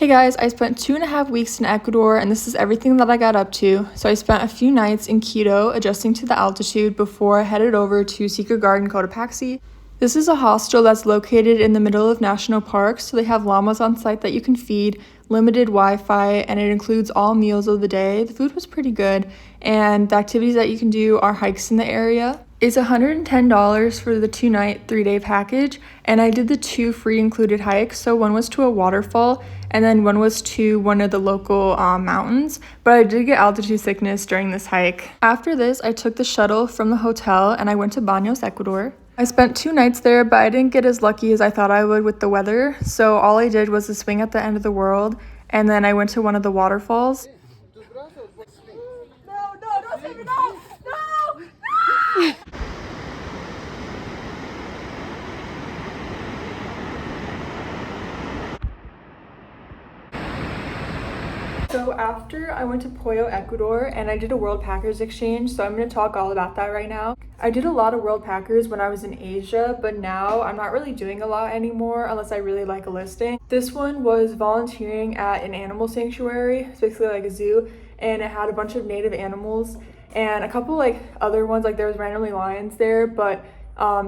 Hey guys, I spent 2.5 weeks in Ecuador and this is everything that I got up to. So I spent a few nights in Quito adjusting to the altitude before I headed over to Secret Garden Cotopaxi. This is a hostel that's located in the middle of national parks, so they have llamas on site that you can feed, limited Wi-Fi, and it includes all meals of the day. The food was pretty good, and the activities that you can do are hikes in the area. It's $110 for the 2-night, 3-day package, and I did the 2 free included hikes. So one was to a waterfall, and then one was to one of the local mountains, but I did get altitude sickness during this hike. After this, I took the shuttle from the hotel and I went to Banos, Ecuador. I spent 2 nights there, but I didn't get as lucky as I thought I would with the weather, so all I did was the swing at the end of the world, and then I went to one of the waterfalls. No, don't save me, no! No! So after I went to Puyo, Ecuador, and I did a worldpackers exchange, so I'm going to talk all about that right now. I did a lot of worldpackers when I was in Asia, but now I'm not really doing a lot anymore unless I really like a listing. This one was volunteering at an animal sanctuary, it's basically like a zoo, and it had a bunch of native animals and a couple like other ones, like there was randomly lions there, but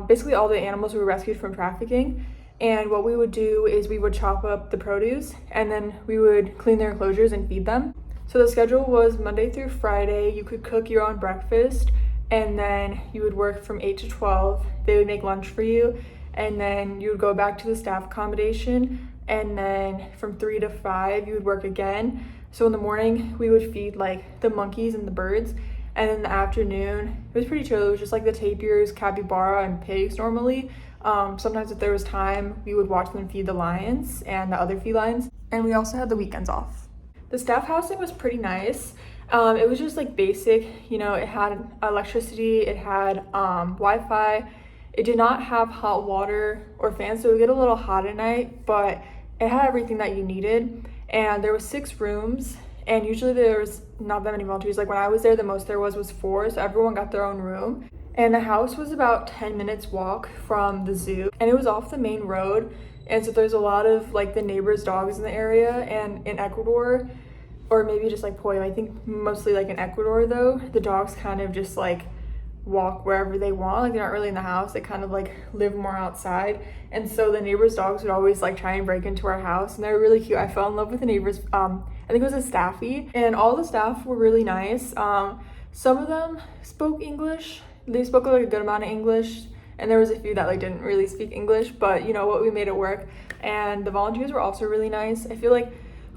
basically all the animals were rescued from trafficking. And what we would do is we would chop up the produce and then we would clean their enclosures and feed them. So the schedule was Monday through Friday. You could cook your own breakfast and then you would work from 8 to 12. They would make lunch for you and then you would go back to the staff accommodation, and then from 3 to 5 you would work again. So in the morning we would feed like the monkeys and the birds, and in the afternoon it was pretty chill. It was just like the tapirs, capybara, and pigs normally. Sometimes if there was time, we would watch them feed the lions and the other felines, and we also had the weekends off. The staff housing was pretty nice. It was just like basic, you know, it had electricity, it had Wi-Fi. It did not have hot water or fans, so it would get a little hot at night, but it had everything that you needed. And there was 6 rooms, and usually there was not that many volunteers. Like when I was there, the most there was 4, so everyone got their own room. And the house was about 10 minutes walk from the zoo, and it was off the main road. And so there's a lot of like the neighbors' dogs in the area. And in Ecuador, or maybe just like Puyo, I think mostly like in Ecuador though, the dogs kind of just like walk wherever they want. Like they're not really in the house, they kind of like live more outside. And so the neighbors' dogs would always like try and break into our house, and they were really cute. I fell in love with the neighbors. I think it was a staffy, and all the staff were really nice. Some of them spoke English. They spoke like a good amount of English, and there was a few that like didn't really speak English, but you know what, we made it work. And the volunteers were also really nice. I feel like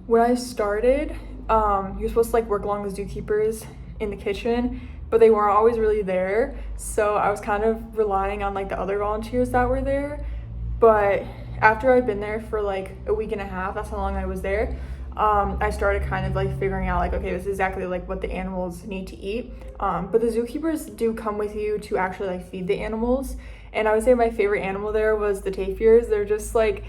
when I started, you're supposed to like work along the zookeepers in the kitchen, but they weren't always really there, so I was kind of relying on like the other volunteers that were there. But after I'd been there for like a week and a half, that's how long I was there, I started kind of like figuring out like, okay, this is exactly like what the animals need to eat. But the zookeepers do come with you to actually like feed the animals. And I would say my favorite animal there was the tapirs. They're just like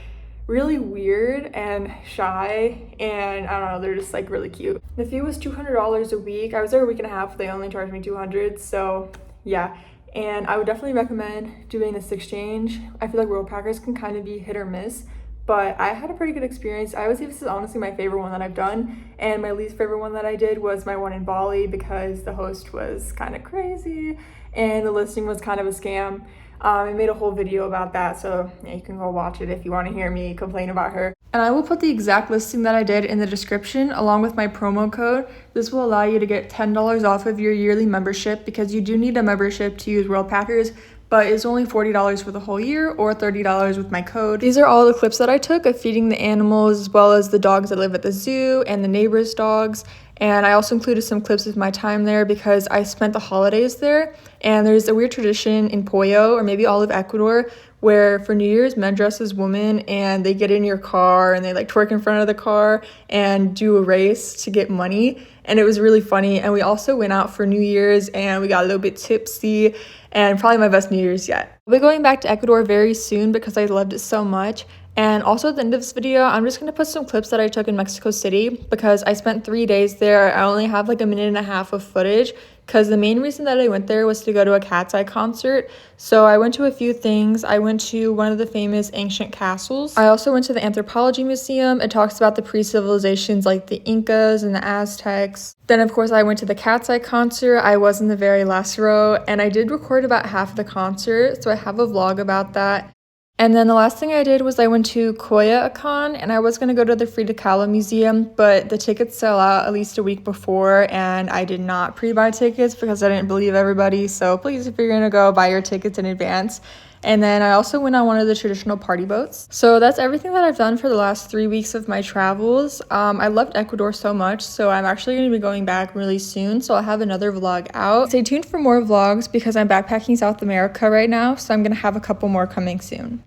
really weird and shy, and I don't know, they're just like really cute. The fee was $200 a week. I was there a week and a half, they only charged me $200, so yeah. And I would definitely recommend doing this exchange. I feel like worldpackers can kind of be hit or miss, but I had a pretty good experience. I would say this is honestly my favorite one that I've done, and my least favorite one that I did was my one in Bali, because the host was kind of crazy and the listing was kind of a scam. I made a whole video about that, so yeah, you can go watch it if you want to hear me complain about her. And I will put the exact listing that I did in the description along with my promo code. This will allow you to get $10 off of your yearly membership, because you do need a membership to use worldpackers, but it's only $40 for the whole year or $30 with my code. These are all the clips that I took of feeding the animals, as well as the dogs that live at the zoo and the neighbors' dogs. And I also included some clips of my time there because I spent the holidays there. And there's a weird tradition in Puyo, or maybe all of Ecuador, where for New Year's, men dress as women and they get in your car and they like twerk in front of the car and do a race to get money. And it was really funny. And we also went out for New Year's and we got a little bit tipsy, and probably my best New Year's yet. I'll be going back to Ecuador very soon because I loved it so much. And also at the end of this video, I'm just going to put some clips that I took in Mexico City because I spent 3 days there. I only have like a minute and a half of footage because the main reason that I went there was to go to a cat's eye concert. So I went to a few things. I went to one of the famous ancient castles. I also went to the anthropology museum. It talks about the pre-civilizations like the Incas and the Aztecs. Then of course I went to the cat's eye concert. I was in the very last row and I did record about half of the concert, so I have a vlog about that. And then the last thing I did was I went to Coyoacán, and I was going to go to the Frida Kahlo Museum, but the tickets sell out at least a week before, and I did not pre-buy tickets because I didn't believe everybody. So please, if you're going to go, buy your tickets in advance. And then I also went on one of the traditional party boats. So that's everything that I've done for the last 3 weeks of my travels. I loved Ecuador so much, so I'm actually going to be going back really soon. So I'll have another vlog out. Stay tuned for more vlogs because I'm backpacking South America right now. So I'm going to have a couple more coming soon.